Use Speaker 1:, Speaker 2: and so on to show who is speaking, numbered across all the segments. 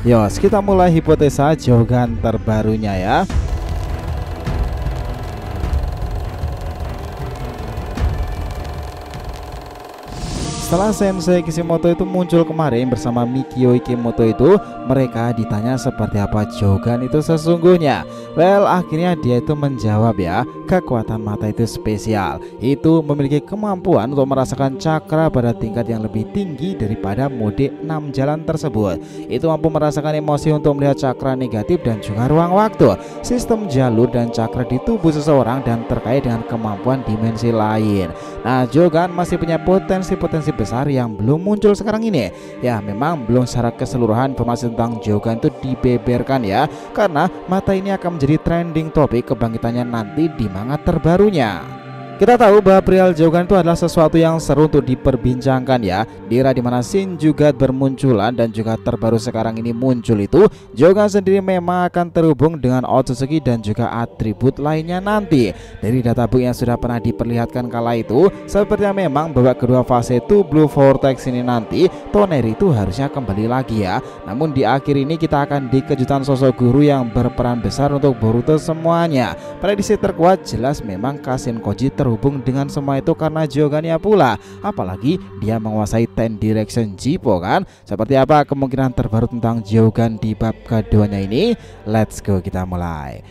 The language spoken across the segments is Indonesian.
Speaker 1: Yos, kita mulai hipotesa Jogan terbarunya ya. Setelah Sensei Kishimoto itu muncul kemarin bersama Mikio Ikimoto itu, mereka ditanya seperti apa Jogan itu sesungguhnya. Well, akhirnya dia itu menjawab ya, kekuatan mata itu spesial. Itu memiliki kemampuan untuk merasakan cakra pada tingkat yang lebih tinggi daripada mode 6 jalan tersebut. Itu mampu merasakan emosi untuk melihat cakra negatif dan juga ruang waktu, sistem jalur dan cakra di tubuh seseorang dan terkait dengan kemampuan dimensi lain. Nah, Jogan masih punya potensi besar yang belum muncul sekarang ini. Ya, memang belum secara keseluruhan informasi tentang Jogan itu dibeberkan ya, karena mata ini akan menjadi trending topik kebangkitannya nanti di manga terbarunya. Kita tahu bahwa perihal Jogan itu adalah sesuatu yang seru untuk diperbincangkan ya. Di era dimana Shin juga bermunculan dan juga terbaru sekarang ini muncul itu, Jogan sendiri memang akan terhubung dengan Otsutsuki dan juga atribut lainnya nanti. Dari databook yang sudah pernah diperlihatkan kala itu, sepertinya memang babak kedua fase 2 Blue Vortex ini nanti Toneri itu harusnya kembali lagi ya. Namun di akhir ini kita akan dikejutan sosok guru yang berperan besar untuk Boruto semuanya. Prediksi terkuat jelas memang Kashin Koji terhubung dengan semua itu karena Jogannya pula. Apalagi dia menguasai Ten Direction Jippo kan. Seperti apa kemungkinan terbaru tentang Jogan di bab keduanya ini? Let's go, kita mulai.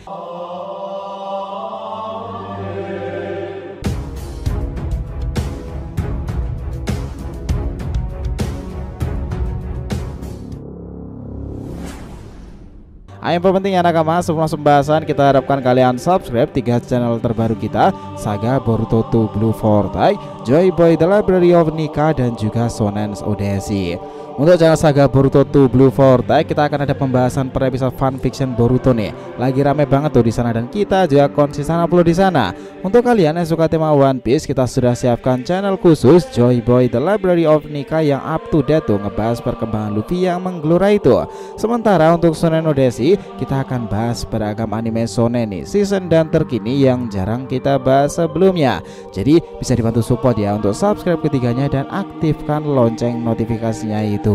Speaker 1: Yang penting ya nakama, sebelum pembahasan kita harapkan kalian subscribe 3 channel terbaru kita, Saga Boruto 2 Blue Vortex, Joy Boy The Library of Nika, dan juga Shonen's Odyssey. Untuk channel Saga Boruto 2 Blue Vortex kita akan ada pembahasan per episode fanfiction Boruto nih. Lagi rame banget tuh di sana dan kita juga konsisten upload di sana. Untuk kalian yang suka tema One Piece, kita sudah siapkan channel khusus Joy Boy The Library of Nika yang up to date tuh, ngebahas perkembangan Luffy yang menggelora itu. Sementara untuk Shonen Odyssey kita akan bahas beragam anime shonen nih, season dan terkini yang jarang kita bahas sebelumnya. Jadi bisa dibantu support ya untuk subscribe ketiganya dan aktifkan lonceng notifikasinya itu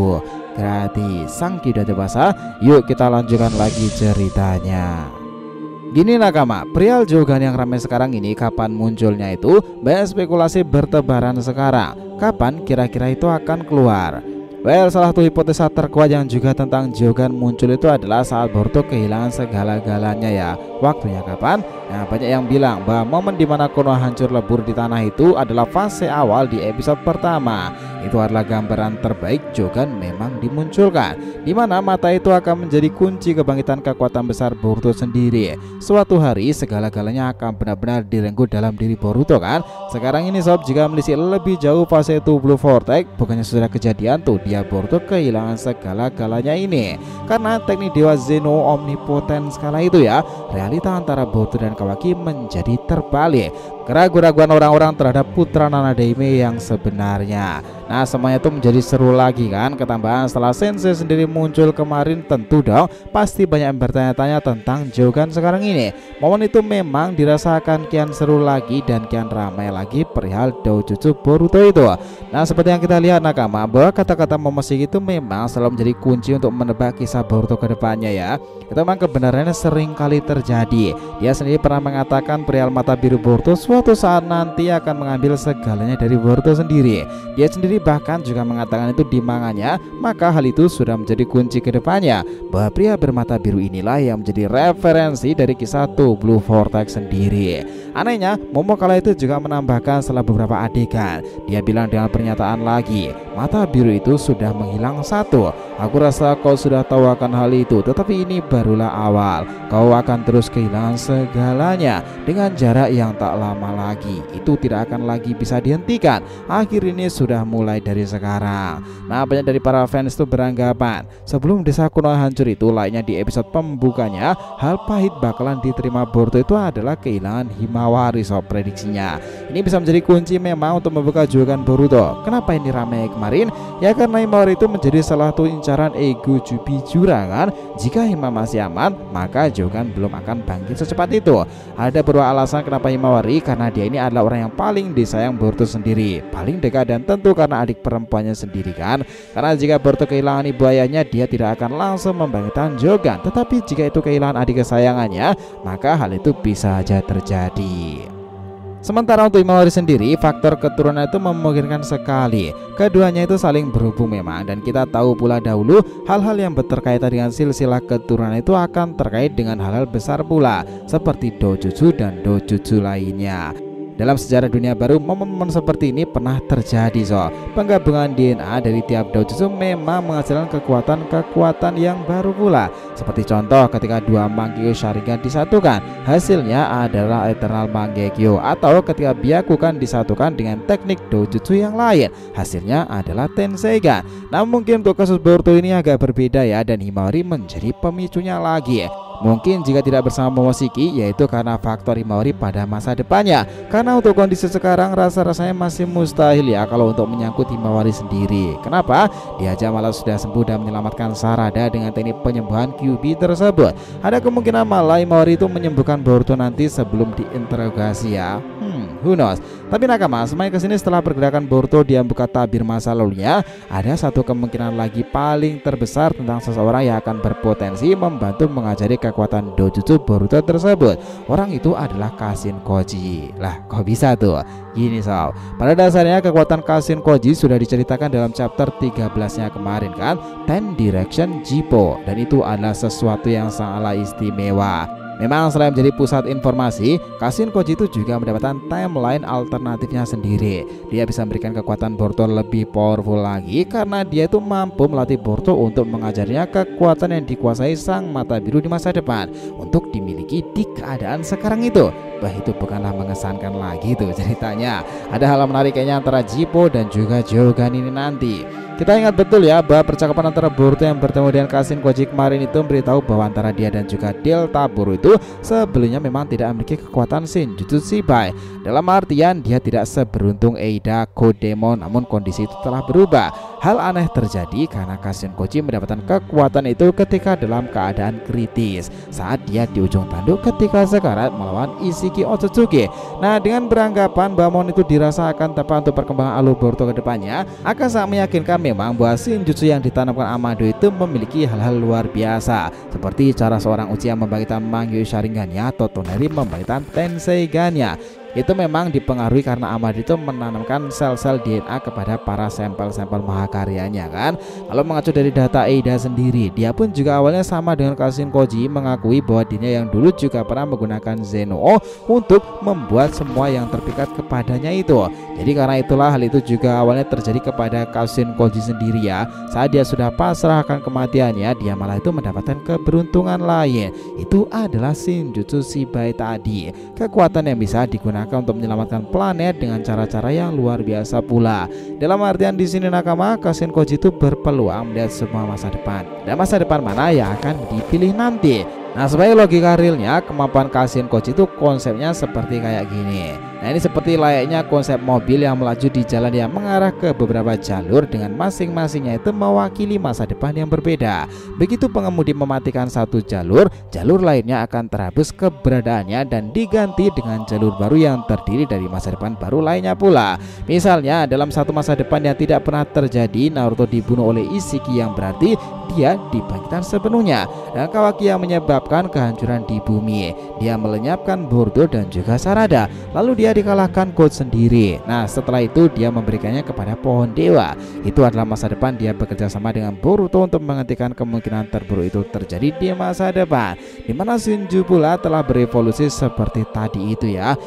Speaker 1: gratis. Sangki udah terbiasa, yuk kita lanjutkan lagi ceritanya. Gini nakama, perihal Jogan yang ramai sekarang ini kapan munculnya itu banyak spekulasi bertebaran sekarang. Kapan kira-kira itu akan keluar? Well, salah satu hipotesa terkuat yang juga tentang Jogan muncul itu adalah saat Boruto kehilangan segala-galanya ya. Waktunya kapan? Nah, banyak yang bilang bahwa momen dimana Konoha hancur lebur di tanah itu adalah fase awal di episode pertama. Itu adalah gambaran terbaik Jogan memang dimunculkan, dimana mata itu akan menjadi kunci kebangkitan kekuatan besar Boruto sendiri. Suatu hari segala-galanya akan benar-benar direnggut dalam diri Boruto kan. Sekarang ini sob, jika menelisik lebih jauh fase 2 Blue Vortex, bukannya sudah kejadian tuh dia Boruto kehilangan segala-galanya ini karena teknik Dewa Zeno omnipoten skala itu ya. Realita antara Boruto dan Kawaki menjadi terbalik. Keraguan-keraguan orang-orang terhadap putra Nanadeime yang sebenarnya. Nah, semuanya itu menjadi seru lagi kan. Ketambahan setelah Sensei sendiri muncul kemarin, tentu dong pasti banyak yang bertanya-tanya tentang Jogan sekarang ini. Momen itu memang dirasakan kian seru lagi dan kian ramai lagi perihal Doujutsu Boruto itu. Nah, seperti yang kita lihat nakama, bahwa kata-kata Momoshiki itu memang selalu menjadi kunci untuk menebak kisah Boruto ke depannya ya. Itu memang kebenarannya sering kali terjadi. Dia sendiri pernah mengatakan perihal mata biru Boruto suatu saat nanti akan mengambil segalanya dari Boruto sendiri. Dia sendiri bahkan juga mengatakan itu di manganya, maka hal itu sudah menjadi kunci ke depannya, bahwa pria bermata biru inilah yang menjadi referensi dari kisah 2 Blue Vortex sendiri. Anehnya, Momo kala itu juga menambahkan setelah beberapa adegan, dia bilang dengan pernyataan lagi, mata biru itu sudah menghilang satu. Aku rasa kau sudah tahu akan hal itu, tetapi ini barulah awal. Kau akan terus kehilangan segalanya dengan jarak yang tak lama lagi. Itu tidak akan lagi bisa dihentikan. Akhir ini sudah mulai dari sekarang. Nah, banyak dari para fans itu beranggapan sebelum desa Konoha hancur itu, lainnya di episode pembukanya, hal pahit bakalan diterima Boruto itu adalah kehilangan Hima Himawari sob prediksinya. Ini bisa menjadi kunci memang untuk membuka julukan Boruto. Kenapa ini ramai kemarin? Ya karena Himawari itu menjadi salah satu incaran ego Jubi Juragan. Jika Hima masih aman, maka julukan belum akan bangkit secepat itu. Ada beberapa alasan kenapa Himawari, karena dia ini adalah orang yang paling disayang Boruto sendiri, paling dekat, dan tentu karena adik perempuannya sendiri kan. Karena jika Boruto kehilangan ibu ayahnya, dia tidak akan langsung membangkitkan Jogan. Tetapi jika itu kehilangan adik kesayangannya, maka hal itu bisa saja terjadi. Sementara untuk Himawari sendiri, faktor keturunan itu memungkinkan sekali. Keduanya itu saling berhubung memang, dan kita tahu pula dahulu hal-hal yang berkaitan dengan silsilah keturunan itu akan terkait dengan hal-hal besar pula, seperti dojutsu dan dojutsu lainnya. Dalam sejarah dunia baru, momen-momen seperti ini pernah terjadi penggabungan DNA dari tiap dojutsu memang menghasilkan kekuatan yang baru pula. Seperti contoh ketika dua Mangekyo Sharingan disatukan, hasilnya adalah Eternal Mangekyo. Atau ketika Byakugan disatukan dengan teknik dojutsu yang lain, hasilnya adalah Tenseigan. Namun mungkin untuk kasus Boruto ini agak berbeda ya, dan Himawari menjadi pemicunya lagi. Mungkin jika tidak bersama Momoshiki, yaitu karena faktor Himawari pada masa depannya. Karena untuk kondisi sekarang rasa-rasanya masih mustahil ya kalau untuk menyangkut Himawari sendiri. Kenapa? Dia aja malah sudah sembuh dan menyelamatkan Sarada dengan teknik penyembuhan Kyuubi tersebut. Ada kemungkinan malah Himawari itu menyembuhkan Boruto nanti sebelum diinterogasi ya. Who knows? Tapi nakama, semakin kesini setelah pergerakan Boruto dia buka tabir masa lalunya, ada satu kemungkinan lagi paling terbesar tentang seseorang yang akan berpotensi membantu mengajari kekuatan dojutsu Boruto tersebut. Orang itu adalah Kashin Koji. Lah kok bisa tuh? Gini sob, pada dasarnya kekuatan Kashin Koji sudah diceritakan dalam chapter 13-nya kemarin kan, 10 Direction Jippo, dan itu adalah sesuatu yang sangatlah istimewa. Memang selain menjadi pusat informasi, Kashin Koji itu juga mendapatkan timeline alternatifnya sendiri. Dia bisa memberikan kekuatan Boruto lebih powerful lagi karena dia itu mampu melatih Boruto untuk mengajarinya kekuatan yang dikuasai sang mata biru di masa depan untuk dimiliki di keadaan sekarang itu. Bah, itu bukanlah mengesankan lagi tuh ceritanya. Ada hal menarik kayaknya antara Jippo dan juga Jogan ini nanti. Kita ingat betul ya bahwa percakapan antara Boruto yang bertemu dengan Kashin Koji kemarin itu memberitahu bahwa antara dia dan juga Delta Boru itu sebelumnya memang tidak memiliki kekuatan Shinjutsu Shibai. Dalam artian dia tidak seberuntung Eida Kodemon, namun kondisi itu telah berubah. Hal aneh terjadi karena Kashin Koji mendapatkan kekuatan itu ketika dalam keadaan kritis, saat dia di ujung tanduk ketika sekarat melawan Ishiki Otsutsuki. Nah, dengan beranggapan bahwa momen itu dirasa akan tepat untuk perkembangan alur Boruto ke depannya, akan sangat meyakinkan memang bahwa Shinjutsu yang ditanamkan Amado itu memiliki hal-hal luar biasa, seperti cara seorang Uchiha membangkitkan Mangekyo Sharingan-nya atau Toneri membangkitkan Tenseigan-nya. Itu memang dipengaruhi karena Amado itu menanamkan sel-sel DNA kepada para sampel-sampel mahakaryanya kan. Kalau mengacu dari data Eida sendiri, dia pun juga awalnya sama dengan Kashin Koji, mengakui bahwa dirinya yang dulu juga pernah menggunakan Zenoo untuk membuat semua yang terpikat kepadanya itu. Jadi karena itulah hal itu juga awalnya terjadi kepada Kashin Koji sendiri ya. Saat dia sudah pasrah akan kematiannya, dia malah itu mendapatkan keberuntungan lain. Itu adalah Shinjutsu Shibai tadi, kekuatan yang bisa digunakan untuk menyelamatkan planet dengan cara-cara yang luar biasa pula. Dalam artian di sini nakama, Kashin Koji itu berpeluang melihat semua masa depan, dan masa depan mana yang akan dipilih nanti. Nah, sebagai logika realnya, kemampuan Kashin Koji itu konsepnya seperti kayak gini. Nah, ini seperti layaknya konsep mobil yang melaju di jalan yang mengarah ke beberapa jalur dengan masing-masingnya itu mewakili masa depan yang berbeda. Begitu pengemudi mematikan satu jalur, jalur lainnya akan terhapus keberadaannya dan diganti dengan jalur baru yang terdiri dari masa depan baru lainnya pula. Misalnya dalam satu masa depan yang tidak pernah terjadi, Naruto dibunuh oleh Ishiki, yang berarti dia dibangkitkan sepenuhnya, dan Kawaki yang menyebabkan kehancuran di bumi. Dia melenyapkan Boruto dan juga Sarada, lalu dia dikalahkan God sendiri. Nah, setelah itu dia memberikannya kepada pohon dewa. Itu adalah masa depan dia bekerja sama dengan Boruto untuk menghentikan kemungkinan terburuk itu terjadi di masa depan, dimana Shinju pula telah berevolusi seperti tadi itu ya.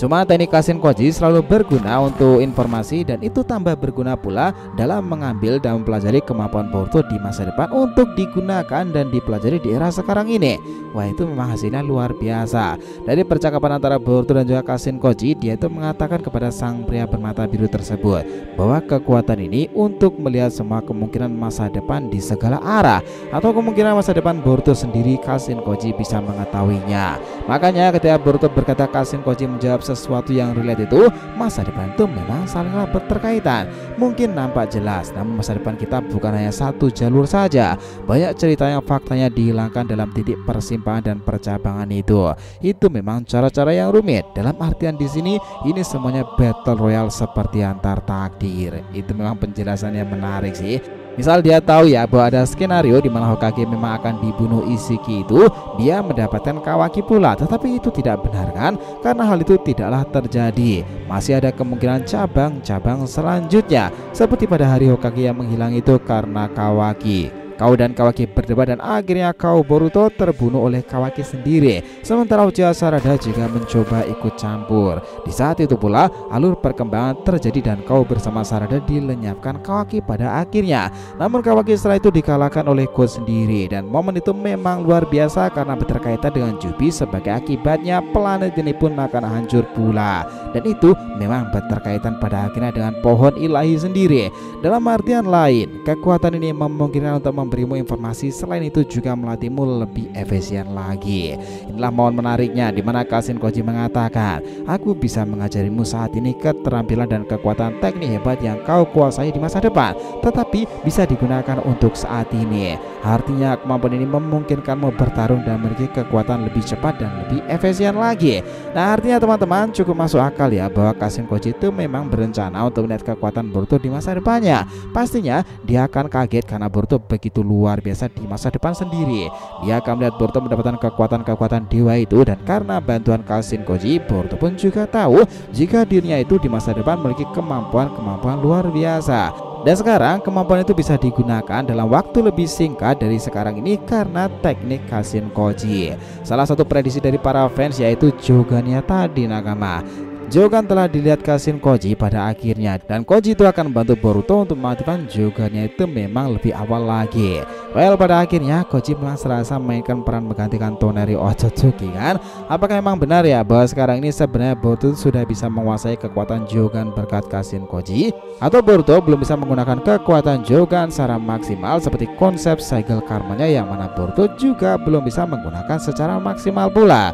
Speaker 1: Cuma teknik Kashin Koji selalu berguna untuk informasi dan itu tambah berguna pula dalam mengambil dan mempelajari kemampuan Boruto di masa depan untuk digunakan dan dipelajari di era sekarang ini. Wah, itu memang hasilnya luar biasa. Dari percakapan antara Boruto dan juga Kashin Koji, dia itu mengatakan kepada sang pria bermata biru tersebut bahwa kekuatan ini untuk melihat semua kemungkinan masa depan di segala arah, atau kemungkinan masa depan Boruto sendiri Kashin Koji bisa mengetahuinya. Makanya ketika Boruto berkata Kashin Koji menjawab sesuatu yang relate itu, masa depan itu memang salinglah berterkaitan. Mungkin nampak jelas, namun masa depan kita bukan hanya satu jalur saja. Banyak cerita yang faktanya dihilangkan dalam titik persimpangan dan percabangan itu. Itu memang cara-cara yang rumit. Dalam artian di sini ini semuanya battle royale seperti antar takdir. Itu memang penjelasan yang menarik sih. Misal dia tahu ya bahwa ada skenario di mana Hokage memang akan dibunuh Ishiki itu, dia mendapatkan Kawaki pula. Tetapi itu tidak benar kan? Karena hal itu tidaklah terjadi. Masih ada kemungkinan cabang-cabang selanjutnya, seperti pada hari Hokage yang menghilang itu karena Kawaki. Kau dan Kawaki berdebat dan akhirnya kau Boruto terbunuh oleh Kawaki sendiri. Sementara Uchiha Sarada juga mencoba ikut campur. Di saat itu pula alur perkembangan terjadi dan kau bersama Sarada dilenyapkan Kawaki pada akhirnya. Namun Kawaki setelah itu dikalahkan oleh Go sendiri, dan momen itu memang luar biasa karena berkaitan dengan Jubi. Sebagai akibatnya planet ini pun akan hancur pula, dan itu memang berkaitan pada akhirnya dengan pohon ilahi sendiri. Dalam artian lain, kekuatan ini memungkinkan untuk memberimu informasi, selain itu juga melatihmu lebih efisien lagi. Inilah momen menariknya di mana Kashin Koji mengatakan, aku bisa mengajarimu saat ini keterampilan dan kekuatan teknik hebat yang kau kuasai di masa depan, tetapi bisa digunakan untuk saat ini. Artinya kemampuan ini memungkinkanmu bertarung dan memiliki kekuatan lebih cepat dan lebih efisien lagi. Nah, artinya teman-teman cukup masuk akal ya bahwa Kashin Koji itu memang berencana untuk melihat kekuatan Boruto di masa depannya. Pastinya dia akan kaget karena Boruto begitu luar biasa di masa depan sendiri. Dia akan melihat Boruto mendapatkan kekuatan-kekuatan dewa itu, dan karena bantuan Kashin Koji, Boruto pun juga tahu jika dirinya itu di masa depan memiliki kemampuan-kemampuan luar biasa. Dan sekarang kemampuan itu bisa digunakan dalam waktu lebih singkat dari sekarang ini karena teknik Kashin Koji. Salah satu prediksi dari para fans yaitu Jogannya tadi nakama. Jogan telah dilihat Kashin Koji pada akhirnya, dan Koji itu akan membantu Boruto untuk mengaktifkan Jogannya itu memang lebih awal lagi. Well, pada akhirnya Koji memang serasa memainkan peran menggantikan Toneri Otsutsuki kan? Apakah memang benar ya bahwa sekarang ini sebenarnya Boruto sudah bisa menguasai kekuatan Jogan berkat Kashin Koji? Atau Boruto belum bisa menggunakan kekuatan Jogan secara maksimal seperti konsep cycle karmanya yang mana Boruto juga belum bisa menggunakan secara maksimal pula?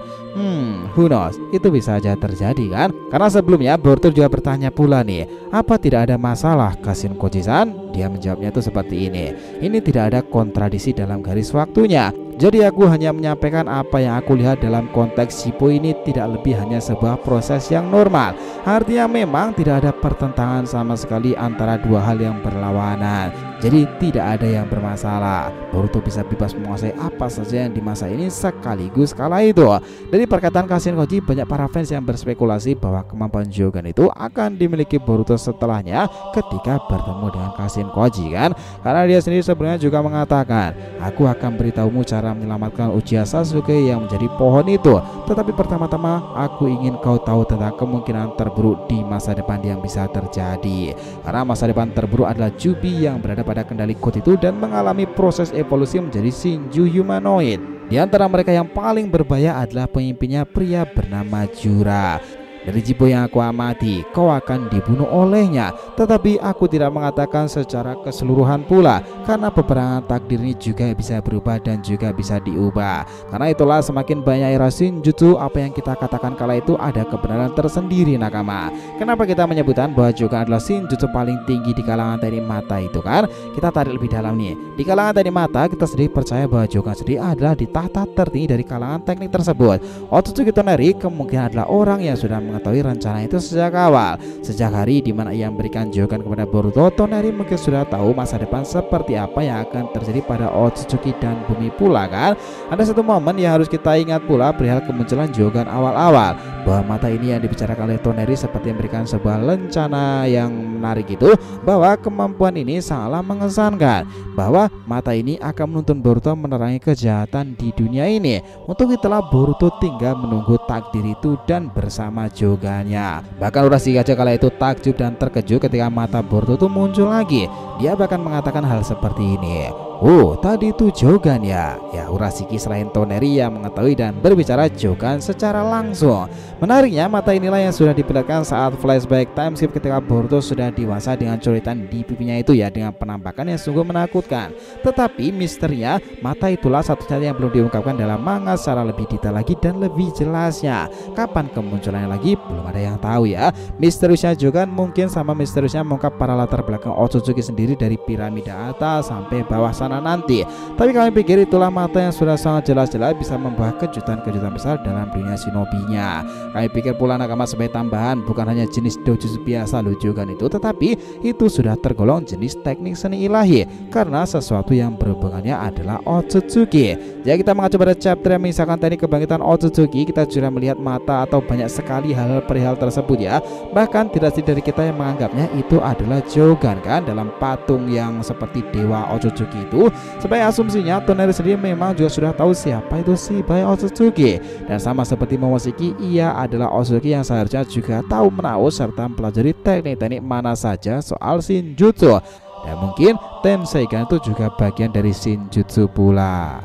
Speaker 1: Who knows? Itu bisa aja terjadi kan? Karena sebelumnya Boruto juga bertanya pula nih, apa tidak ada masalah Kashin Koji-san? Dia menjawabnya itu seperti ini. Ini tidak ada kontradiksi dalam garis waktunya. Jadi aku hanya menyampaikan apa yang aku lihat dalam konteks Shippo ini tidak lebih hanya sebuah proses yang normal. Artinya memang tidak ada pertentangan sama sekali antara dua hal yang berlawanan. Jadi tidak ada yang bermasalah. Boruto bisa bebas menguasai apa saja yang di masa ini sekaligus kala itu. Dari perkataan Kashin Koji, banyak para fans yang berspekulasi bahwa kemampuan Jogan itu akan dimiliki Boruto setelahnya ketika bertemu dengan Kashin Koji kan. Karena dia sendiri sebenarnya juga mengatakan, aku akan beritahumu cara menyelamatkan Uchiha Sasuke yang menjadi pohon itu. Tetapi pertama-tama aku ingin kau tahu tentang kemungkinan terburuk di masa depan yang bisa terjadi. Karena masa depan terburuk adalah Jubi yang berada pada kendali Code itu dan mengalami proses evolusi menjadi Shinju humanoid. Di antara mereka yang paling berbahaya adalah pemimpinnya pria bernama Jura. Dari Jibo yang aku amati, kau akan dibunuh olehnya. Tetapi aku tidak mengatakan secara keseluruhan pula, karena peperangan takdir ini juga bisa berubah dan juga bisa diubah. Karena itulah semakin banyak era Shinjutsu, apa yang kita katakan kala itu ada kebenaran tersendiri nakama. Kenapa kita menyebutkan bahwa Jogan adalah Shinjutsu paling tinggi di kalangan teknik mata itu kan? Kita tarik lebih dalam nih. Di kalangan teknik mata kita sendiri percaya bahwa Jogan sendiri adalah di tahta tertinggi dari kalangan teknik tersebut. Otsutsuki Toneri kemungkinan adalah orang yang sudah mengetahui rencana itu sejak awal. Sejak hari di mana ia memberikan Jogan kepada Boruto, Toneri mungkin sudah tahu masa depan seperti apa yang akan terjadi pada Otsutsuki dan bumi pula kan. Ada satu momen yang harus kita ingat pula perihal kemunculan Jogan awal-awal, bahwa mata ini yang dibicarakan oleh Toneri seperti memberikan sebuah rencana yang menarik itu, bahwa kemampuan ini sangatlah mengesankan, bahwa mata ini akan menuntun Boruto menerangi kejahatan di dunia ini. Untuk itulah Boruto tinggal menunggu takdir itu dan bersama Jogan jogannya. Bahkan Urashiki aja kala itu takjub dan terkejut ketika mata Boruto itu muncul lagi. Dia bahkan mengatakan hal seperti ini, "Oh, tadi itu jogan ya." Ya, Urashiki selain Toneri yang mengetahui dan berbicara jogan secara langsung. Menariknya, mata inilah yang sudah diperlihatkan saat flashback time skip ketika Boruto sudah dewasa dengan coretan di pipinya itu ya, dengan penampakan yang sungguh menakutkan. Tetapi misterinya, mata itulah satu-satunya yang belum diungkapkan dalam manga secara lebih detail lagi dan lebih jelasnya. Kapan kemunculannya lagi belum ada yang tahu ya. Misteriusnya jogan mungkin sama misteriusnya mengungkap para latar belakang Otsutsuki sendiri dari piramida atas sampai bawah sana nanti. Tapi kami pikir itulah mata yang sudah sangat jelas-jelas bisa membawa kejutan-kejutan besar dalam dunia shinobinya. Kami pikir pula nakama sebagai tambahan bukan hanya jenis dojutsu biasa jogan itu, tetapi itu sudah tergolong jenis teknik seni ilahi karena sesuatu yang berhubungannya adalah Otsutsuki. Jadi kita mengacu pada chapter yang mengisahkan teknik kebangkitan Otsutsuki, kita sudah melihat mata atau banyak sekali hal-hal perihal tersebut ya. Bahkan tidak sedikit dari kita yang menganggapnya itu adalah jogan kan, dalam patung yang seperti dewa Otsutsuki itu. Sebagai asumsinya, Toneri sendiri memang juga sudah tahu siapa itu Shibai Otsutsuki, dan sama seperti Momoshiki, ia adalah Otsutsuki yang seharusnya juga tahu menahu serta mempelajari teknik-teknik mana saja soal Shinjutsu. Dan mungkin Tenseigan itu juga bagian dari Shinjutsu pula.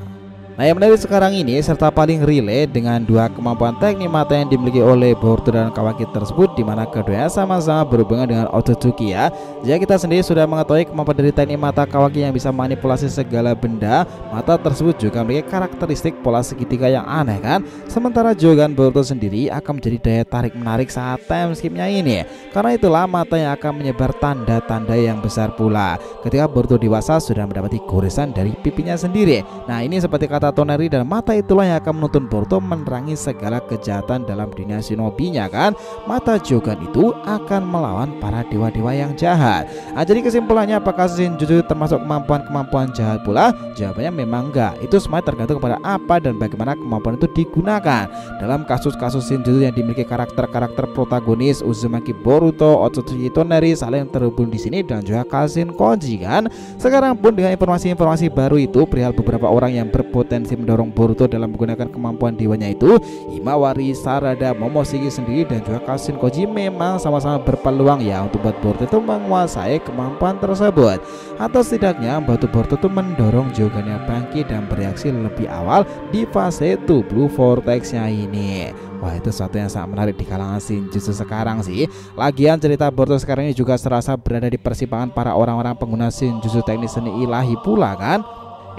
Speaker 1: Nah, yang menarik sekarang ini serta paling relate dengan dua kemampuan teknik mata yang dimiliki oleh Boruto dan Kawaki tersebut, di mana keduanya sama-sama berhubungan dengan Otsutsuki ya. Jadi kita sendiri sudah mengetahui kemampuan dari teknik mata Kawaki yang bisa manipulasi segala benda. Mata tersebut juga memiliki karakteristik pola segitiga yang aneh kan. Sementara jogan Boruto sendiri akan menjadi daya tarik menarik saat time skipnya ini. Karena itulah mata yang akan menyebar tanda-tanda yang besar pula ketika Boruto dewasa sudah mendapati goresan dari pipinya sendiri. Nah, ini seperti kata Toneri, dan mata itulah yang akan menuntun Boruto menerangi segala kejahatan dalam dunia shinobinya kan. Mata jogan itu akan melawan para dewa-dewa yang jahat. Nah, jadi kesimpulannya, apakah Shinjutsu termasuk kemampuan-kemampuan jahat pula? Jawabannya memang enggak. Itu semua tergantung kepada apa dan bagaimana kemampuan itu digunakan. Dalam kasus-kasus Shinjutsu yang dimiliki karakter-karakter protagonis Uzumaki, Boruto, Otsutsuki, Toneri saling terhubung di sini, dan juga Kashin Koji kan. Sekarang pun dengan informasi-informasi baru itu perihal beberapa orang yang berpotensi mendorong Boruto dalam menggunakan kemampuan dewanya itu, Himawari, Sarada, Momoshiki sendiri dan juga Kashin Koji memang sama-sama berpeluang ya untuk buat Boruto itu menguasai kemampuan tersebut, atau setidaknya membantu Boruto itu mendorong jogannya bangkit dan bereaksi lebih awal di fase 2 Blue Vortex-nya ini. Wah, itu sesuatu yang sangat menarik di kalangan Shinjutsu sekarang sih. Lagian cerita Boruto sekarang ini juga serasa berada di persimpangan para orang-orang pengguna Shinjutsu teknik seni ilahi pula kan.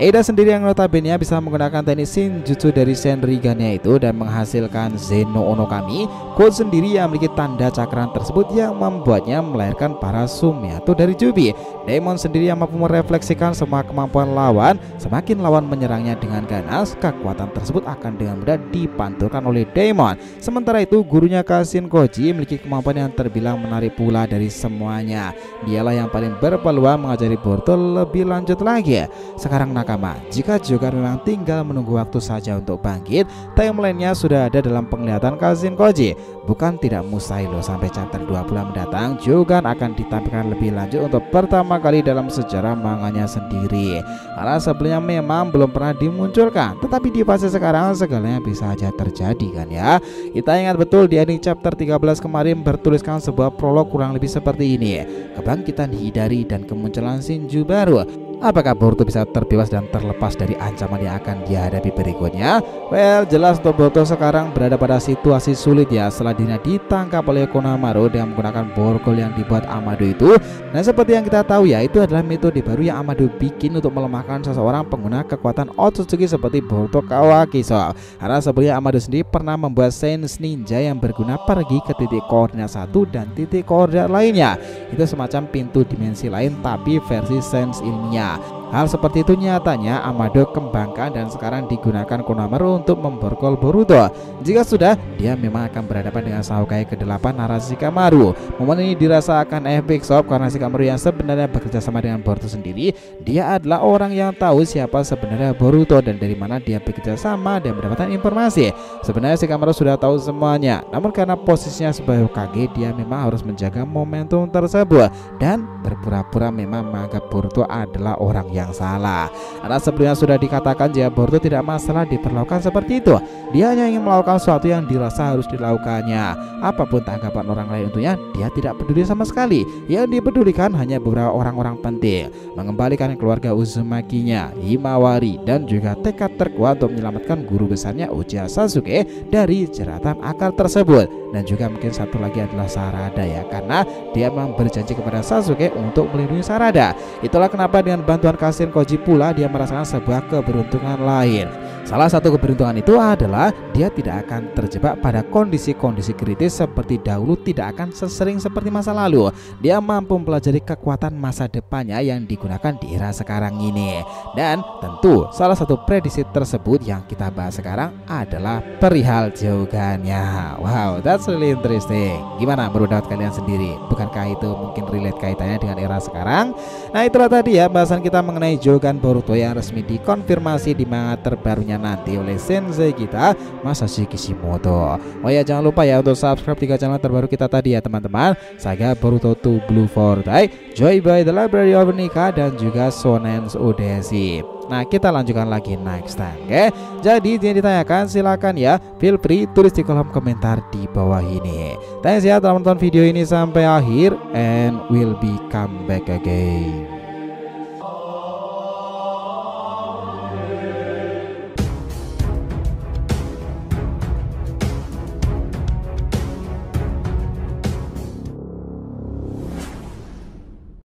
Speaker 1: Eida sendiri yang notabene bisa menggunakan teknik Shinjutsu dari Senrigannya itu dan menghasilkan Zeno Onokami. Code sendiri yang memiliki tanda cakram tersebut yang membuatnya melahirkan para Sumiato dari Jubi. Daemon sendiri yang mampu merefleksikan semua kemampuan lawan. Semakin lawan menyerangnya dengan ganas, kekuatan tersebut akan dengan mudah dipantulkan oleh Daemon. Sementara itu, gurunya Kashin Koji memiliki kemampuan yang terbilang menarik pula dari semuanya. Dialah yang paling berpeluang mengajari Boruto lebih lanjut lagi. Sekarang nakama, jika jogan memang tinggal menunggu waktu saja untuk bangkit, timelinenya sudah ada dalam penglihatan Kashin Koji. Bukan tidak mustahil loh, sampai chapter 20 mendatang jogan akan ditampilkan lebih lanjut untuk pertama kali dalam sejarah manganya sendiri. Karena sebelumnya memang belum pernah dimunculkan, tetapi di fase sekarang segalanya bisa aja terjadi kan ya. Kita ingat betul di ending chapter 13 kemarin bertuliskan sebuah prolog kurang lebih seperti ini: kebangkitan Hidari dan kemunculan Shinju baru. Apakah Boruto bisa terbebas dan terlepas dari ancaman yang akan dihadapi berikutnya? Well, jelas untuk Boruto sekarang berada pada situasi sulit ya, setelah dirinya ditangkap oleh Konohamaru dengan menggunakan borgol yang dibuat Amado itu. Nah, seperti yang kita tahu ya, itu adalah metode baru yang Amado bikin untuk melemahkan seseorang pengguna kekuatan Otsutsuki seperti Boruto Kawaki. Karena sebelumnya Amado sendiri pernah membuat Sense Ninja yang berguna pergi ke titik koordinat satu dan titik koordinat lainnya. Itu semacam pintu dimensi lain tapi versi Sense ilmiah. Hal seperti itu nyatanya Amado kembangkan dan sekarang digunakan Konohamaru untuk memborgol Boruto. Jika sudah, dia memang akan berhadapan dengan Sasuke ke-8 Arashikamaru. Momen ini dirasa akan epic sob, karena Shikamaru yang sebenarnya bekerja sama dengan Boruto sendiri, dia adalah orang yang tahu siapa sebenarnya Boruto dan dari mana dia bekerja sama dan mendapatkan informasi. Sebenarnya Shikamaru sudah tahu semuanya, namun karena posisinya sebagai Hokage, dia memang harus menjaga momentum tersebut dan berpura-pura memang menganggap Boruto adalah orang yang yang salah. Karena sebelumnya sudah dikatakan jika Boruto tidak masalah diperlakukan seperti itu. Dia hanya ingin melakukan sesuatu yang dirasa harus dilakukannya. Apapun tanggapan orang lain untuknya, dia tidak peduli sama sekali. Yang dipedulikan hanya beberapa orang-orang penting, mengembalikan keluarga Uzumakinya, Himawari, dan juga tekad terkuat untuk menyelamatkan guru besarnya Uchiha Sasuke dari jeratan akal tersebut. Dan juga mungkin satu lagi adalah Sarada ya, karena dia memang berjanji kepada Sasuke untuk melindungi Sarada. Itulah kenapa dengan bantuan Kashin Koji pula dia merasakan sebuah keberuntungan lain. Salah satu keberuntungan itu adalah dia tidak akan terjebak pada kondisi-kondisi kritis seperti dahulu, tidak akan sesering seperti masa lalu. Dia mampu mempelajari kekuatan masa depannya yang digunakan di era sekarang ini. Dan tentu salah satu prediksi tersebut yang kita bahas sekarang adalah perihal Jogannya. Wow, that's really interesting. Gimana menurut kalian sendiri? Bukankah itu mungkin relate kaitannya dengan era sekarang? Nah, itulah tadi ya bahasan kita mengenai Jogan Boruto yang resmi dikonfirmasi di manga terbarunya nanti oleh sensei kita Masashi Kishimoto. Oh ya, jangan lupa ya untuk subscribe 3 channel terbaru kita tadi ya teman-teman. Saga Boruto 2 Blue Fortnite, Joy by the Library of Nika, dan juga Shonen Odyssey. Nah, kita lanjutkan lagi next time. Oke, jadi yang ditanyakan silakan ya, feel free tulis di kolom komentar di bawah ini. Thanks ya telah menonton video ini sampai akhir, and we'll be come back again.